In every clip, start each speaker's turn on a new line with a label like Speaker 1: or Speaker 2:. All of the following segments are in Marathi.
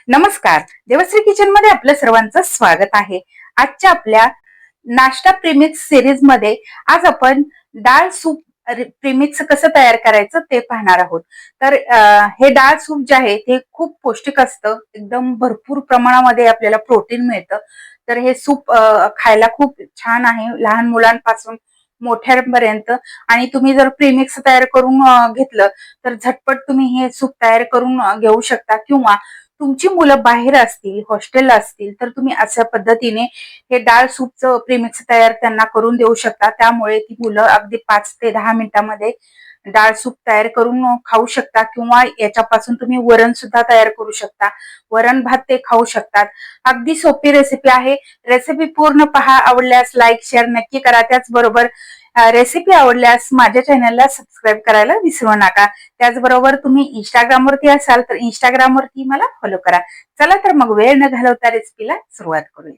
Speaker 1: नमस्कार. देवश्री किचन मध्ये आपलं सर्वांचं स्वागत आहे. आजच्या आपल्या नाश्ता प्रीमिक्स सिरीज मध्ये आज आपण डाळ सूप प्रीमिक्स कसं तयार करायचं ते पाहणार आहोत. तर हे डाळ सूप जे आहे ते खूप पौष्टिक असतं. एकदम भरपूर प्रमाणामध्ये आपल्याला प्रोटीन मिळतं. तर हे सूप खायला खूप छान आहे, लहान मुलांपासून मोठ्यांपर्यंत. आणि तुम्ही जर प्रीमिक्स तयार करून घेतलं तर झटपट तुम्ही हे सूप तयार करून घेऊ शकता, किंवा तुमची मुलं बाहेर असतील, हॉस्टेलला असतील, तर तुम्ही अशा पद्धतीने हे डाळ सूपचं प्रीमिक्स तयार त्यांना करून देऊ शकता. त्यामुळे ती मुलं अगदी 5 ते 10 मिनिटांमध्ये डाळ सूप तयार करून खाऊ शकता, किंवा याच्यापासून तुम्ही वरण सुद्धा तयार करू शकता. वरण भात ते खाऊ शकतात. अगदी सोपी रेसिपी आहे. रेसिपी पूर्ण पहा. आवडल्यास लाईक शेअर नक्की करा. त्याचबरोबर रेसिपी आवडल्यास माझ्या चॅनलला सबस्क्राईब करायला विसरू नका. त्याचबरोबर तुम्ही इंस्टाग्रामवरती असाल तर इंस्टाग्रामवरती मला फॉलो करा. चला तर मग वेळ न घालवता रेसिपीला सुरुवात करूया.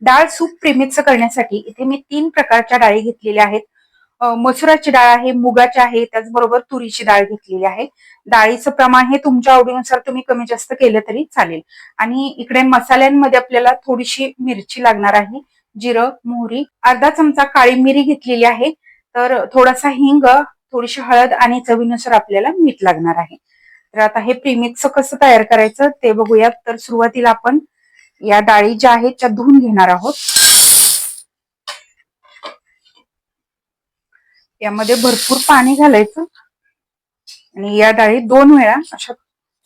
Speaker 1: डाळ सूप प्रीमिक्स करण्यासाठी इथे मी 3 प्रकारच्या डाळी घेतलेल्या आहेत. मसुराची डाळ आहे, मुगाची आहे, त्याचबरोबर तुरीची डाळ घेतलेली आहे. डाळीचं प्रमाण हे तुमच्या आवडीनुसार तुम्ही कमी जास्त केलं तरी चालेल. आणि इकडे मसाल्यांमध्ये आपल्याला थोडीशी मिरची लागणार आहे, जिरं, मोहरी, अर्धा चमचा काळी मिरी घेतलेली आहे, तर थोडासा हिंग, थोडीशी हळद आणि चवीनुसार आपल्याला मीठ लागणार आहे. तर आता हे प्रीमिक्स कसं तयार करायचं ते बघूयात. तर सुरुवातीला आपण या डाळी ज्या आहेत त्या धुवून घेणार आहोत. यामध्ये भरपूर पाणी घालायचं आणि या डाळी 2 वेळा अशा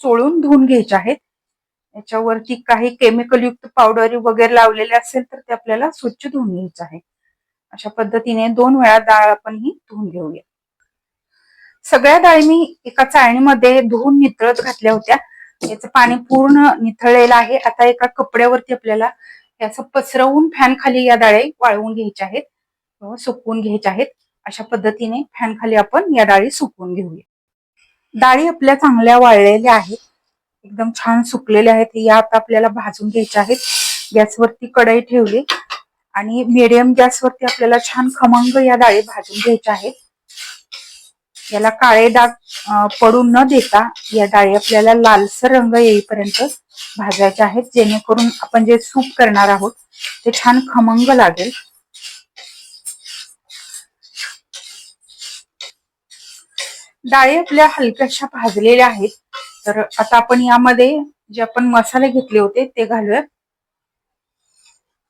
Speaker 1: चोळून धुवून घ्यायच्या आहेत. याच्यावरती काही केमिकल युक्त पावडर वगैरे लावलेले असेल तर ते आपल्याला स्वच्छ धुवून घ्यायचं आहे. अशा पद्धतीने 2 वेळा डाळ आपण ही धुवून घेऊया. सगळ्या डाळी मी एका चाळणीमध्ये धुवून नितळत घातल्या होत्या. याचं पाणी पूर्ण निथळलेलं आहे. आता एका कपड्यावरती आपल्याला याचं पसरवून फॅन खाली या डाळी वाळवून घ्यायच्या आहेत, सुकवून घ्यायच्या आहेत. अशा पद्धतीने फॅन खाली आपण या डाळी सुकवून घेऊया. डाळी आपल्या चांगल्या वाळलेल्या आहेत, एकदम छान सुकलेल्या आहेत. या आता आपल्याला भाजून घ्यायच्या आहेत. गॅसवरती कढई ठेवली आणि मीडियम गॅसवरती आपल्याला छान खमंग या डाळी भाजून घ्यायच्या आहेत. याला काळे डाग पडून न देता या डाळी आपल्याला लालसर रंग येईपर्यंत भाजायच्या आहेत, जेणेकरून आपण जे सूप करणार आहोत ते छान खमंग लागेल. डाळी आपल्या हलक्याशा भाजलेल्या आहेत. तर आता आपण यामध्ये जे आपण मसाले घेतले होते ते घालूयात.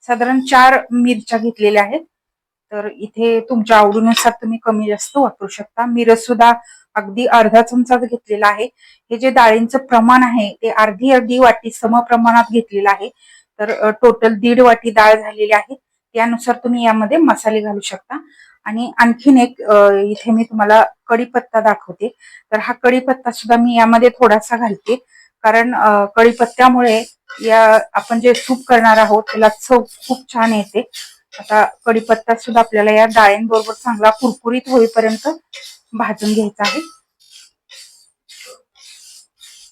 Speaker 1: साधारण 4 मिरच्या घेतलेल्या आहेत. तर इथे तुमच्या आवडीनुसार तुम्ही कमी जास्त वापरू शकता. मिरच सुद्धा अगदी अर्धा चमचाच घेतलेला आहे. हे जे डाळींचं प्रमाण आहे ते अर्धी वाटी सम प्रमाणात घेतलेलं आहे. तर टोटल 1.5 वाटी डाळ झालेली आहे. त्यानुसार तुम्ही यामध्ये मसाले घालू शकता. आणि आणखीन एक इथे मी तुम्हाला कढीपत्ता दाखवते. तर हा कढीपत्ता सुद्धा मी यामध्ये थोडासा घालते, कारण कढीपत्त्यामुळे या आपण जे सूप करणार आहोत त्याला चव खूप छान येते. आता कढीपत्ता सुद्धा आपल्याला या डाळींबरोबर चांगला कुरकुरीत होईपर्यंत भाजून घ्यायचा आहे.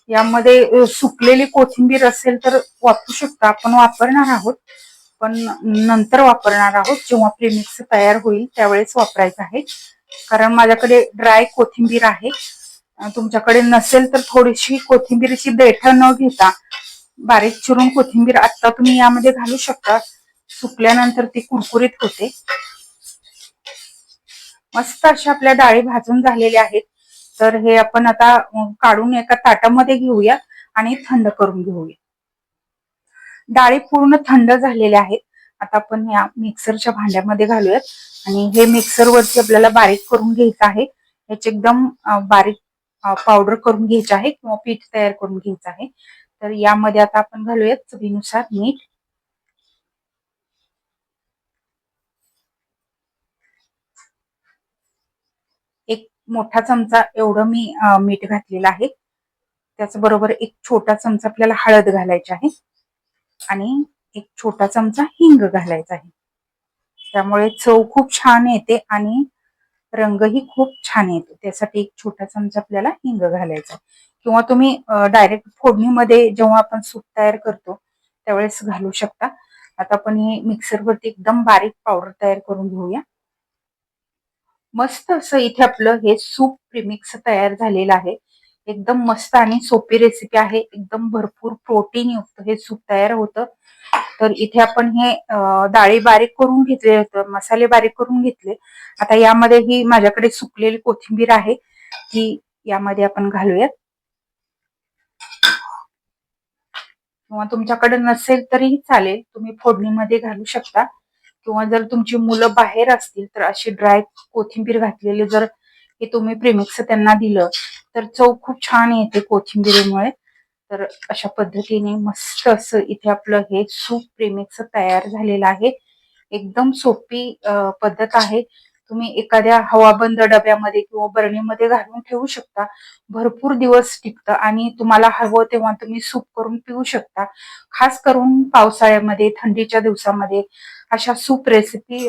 Speaker 1: यामध्ये सुकलेली कोथिंबीर असेल तर वापरू शकता. आपण वापरणार आहोत, पण नंतर वापरणार आहोत, जेव्हा प्रीमिक्स तयार होईल त्यावेळेस वापरायचं आहे. कारण माझ्याकडे ड्राय कोथिंबीर आहे. तुमच्याकडे नसेल तर थोडीशी कोथिंबीरची देठं न घेता बारीक चिरून कोथिंबीर आता तुम्ही यामध्ये घालू शकता. सुकल्यानंतर ती कुरकुरीत होते. मस्त अशा आपल्या डाळी भाजून झालेल्या आहेत. तर हे आपण आता काढून एका ताटामध्ये घेऊया आणि थंड करून घेऊया. डाळी पूर्ण थंड झालेल्या आहेत. आता आपण या मिक्सरच्या भांड्यामध्ये घालूयात आणि हे मिक्सरवरती आपल्याला बारीक करून घ्यायचं आहे. याची एकदम बारीक पावडर करून घ्यायची आहे, किंवा पीठ तयार करून घ्यायचं आहे. तर यामध्ये आता आपण घालूयात चवीनुसार मीठ, एक मोठा चमचा एवढं मी मीठ घातलेलं आहे. त्याचबरोबर एक छोटा चमचा आपल्याला हळद घालायची आहे आणि एक छोटा चमचा हिंग घालायचा आहे. त्यामुळे चव खूप छान येते आणि रंगही खूप छान येतो. त्यासाठी एक छोटा चमचा आपल्याला हिंग घालायचा किंवा तुम्ही डायरेक्ट फोडणीमध्ये जेव्हा आपण सूप तयार करतो त्यावेळेस घालू शकता. आता आपण हे मिक्सरवरती एकदम बारीक पावडर तयार करून घेऊया. मस्त असं इथे आपलं हे सूप प्रीमिक्स तयार झालेलं आहे. एकदम मस्त आणि सोपी रेसिपी आहे. एकदम भरपूर प्रोटीन युक्त हे सूप तयार होतं. तर इथे आपण हे डाळी बारीक करून घेतले होते, मसाले बारीक करून घेतले. आता यामध्ये ही माझ्याकडे सुकलेली कोथिंबीर आहे, ती यामध्ये आपण घालूयात. किंवा तुमच्याकडे नसेल तरीही चालेल, तुम्ही फोडणीमध्ये घालू शकता. किंवा जर तुमची मुलं बाहेर असतील तर अशी ड्राय कोथिंबीर घातलेली जर हे तुम्ही प्रेमिक्स त्यांना दिलं तर चव खूप छान येते कोथिंबीरीमुळे. तर अशा पद्धतीने मस्त असं इथे आपलं हे सूप प्रेमिक्स तयार झालेलं आहे. एकदम सोपी पद्धत आहे. तुम्ही एखाद्या हवाबंद डब्यामध्ये किंवा बरणीमध्ये घालून ठेवू शकता. भरपूर दिवस टिकतं आणि तुम्हाला हवं तेव्हा तुम्ही सूप करून पिऊ शकता. खास करून पावसाळ्यामध्ये, थंडीच्या दिवसामध्ये अशा सूप रेसिपी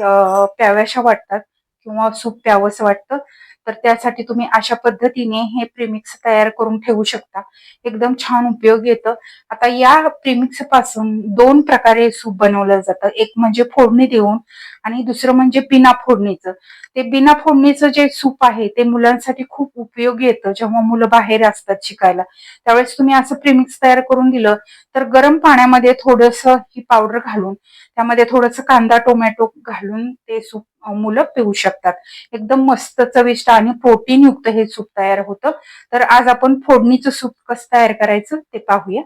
Speaker 1: प्याव्याशा वाटतात किंवा सूप प्यावंसं वाटतं. तर त्यासाठी तुम्ही अशा पद्धतीने हे प्रीमिक्स तयार करून ठेवू शकता. एकदम छान उपयोग येतं. आता या प्रीमिक्स पासून 2 प्रकारे सूप बनवलं जातं. एक म्हणजे फोडणी देऊन आणि दुसरं म्हणजे बिना फोडणीचं. ते बिना फोडणीचं जे सूप आहे ते मुलांसाठी खूप उपयोगी येतं. जेव्हा मुलं बाहेर असतात शिकायला, त्यावेळेस तुम्ही असं प्रीमिक्स तयार करून दिलं तर गरम पाण्यामध्ये थोडंसं ही पावडर घालून त्यामध्ये थोडंसं कांदा, टोमॅटो घालून ते सूप मुलं पिऊ शकतात. एकदम मस्त चविष्ट आणि प्रोटीन युक्त हे सूप तयार होतं. तर आज आपण फोडणीचं सूप कसं तयार करायचं ते पाहूया.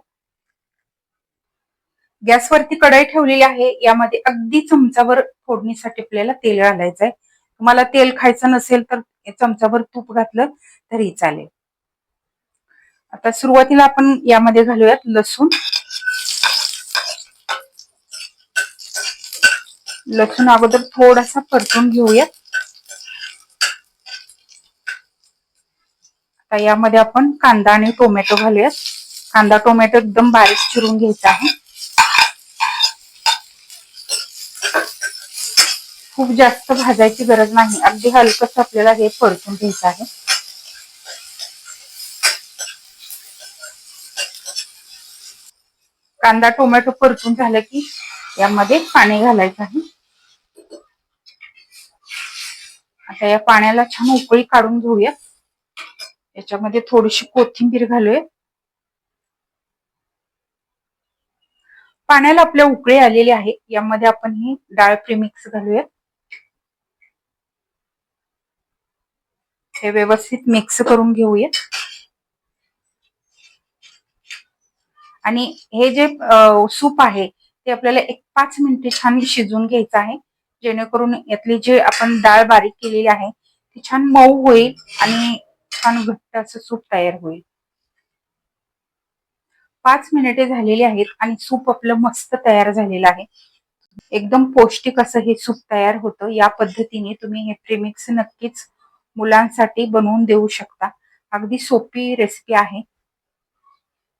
Speaker 1: गॅसवरती कढई ठेवलेली आहे. यामध्ये अगदी चमचाभर फोडणीसाठी आपल्याला तेल घालायचंय. तुम्हाला तेल खायचं नसेल तर चमचाभर तूप घातलं तरी चालेल. आता सुरुवातीला आपण यामध्ये घालूयात लसूण. लसूण अगोदर थोडासा परतून घेऊयात. आता यामध्ये आपण कांदा आणि टोमॅटो घालूयात. कांदा टोमॅटो एकदम बारीक चिरून घ्यायचा आहे. खूप जास्त भाजायची गरज नाही, अगदी हलकस आपल्याला हे परतून घ्यायचं आहे. कांदा टोमॅटो परतून झालं की यामध्ये पाणी घालायचं आहे. आता या पाण्याला छान उकळी काढून घेऊया. याच्यामध्ये थोडीशी कोथिंबीर घालूया. पाण्याला आपल्या उकळी आलेली आहे. यामध्ये आपण ही डाळ प्रीमिक्स घालूया. हे व्यवस्थित मिक्स करून घेऊया. आणि हे जे सूप आहे ते आपल्याला एक 5 मिनिटे छान शिजवून घ्यायचं आहे, जेणेकरून यातली जे आपण डाळ बारीक केलेली आहे ती छान मऊ होईल आणि छान घट्ट असं सूप तयार होईल. 5 मिनिटे झालेली आहेत आणि सूप आपलं मस्त तयार झालेलं आहे. एकदम पौष्टिक असं हे सूप तयार होतं. या पद्धतीने तुम्ही हे प्रीमिक्स नक्कीच मुलांसाठी बनवून देऊ शकता. अगदी सोपी रेसिपी आहे.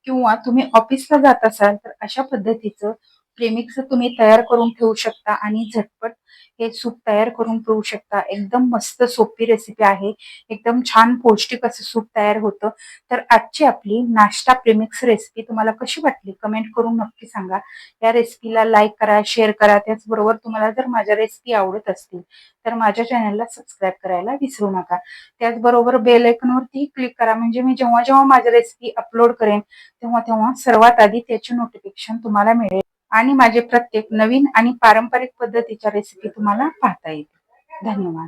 Speaker 1: किंवा तुम्ही ऑफिसला जात असाल तर अशा पद्धतीचं प्रेमिक्स तुम्ही तयार करून ठेवू शकता आणि झटपट हे सूप तयार करून पिऊ शकता. एकदम मस्त सोपी रेसिपी आहे. एकदम छान पौष्टिक असं सूप तयार होतं. तर आजची आपली नाश्ता प्रेमिक्स रेसिपी तुम्हाला कशी वाटली कमेंट करून नक्की सांगा. या रेसिपीला लाईक करा, शेअर करा. त्याचबरोबर तुम्हाला जर माझ्या रेसिपी आवडत असतील तर माझ्या चॅनलला सबस्क्राईब करायला विसरू नका. त्याचबरोबर बेल आयकॉनवरती क्लिक करा, म्हणजे मी जेव्हा जेव्हा माझी रेसिपी अपलोड करेन तेव्हा तेव्हा सर्वात आधी त्याचे नोटिफिकेशन तुम्हाला मिळेल आणि माझे प्रत्येक नवीन आणि पारंपरिक पद्धतीच्या रेसिपी तुम्हाला पाहता येतील. धन्यवाद.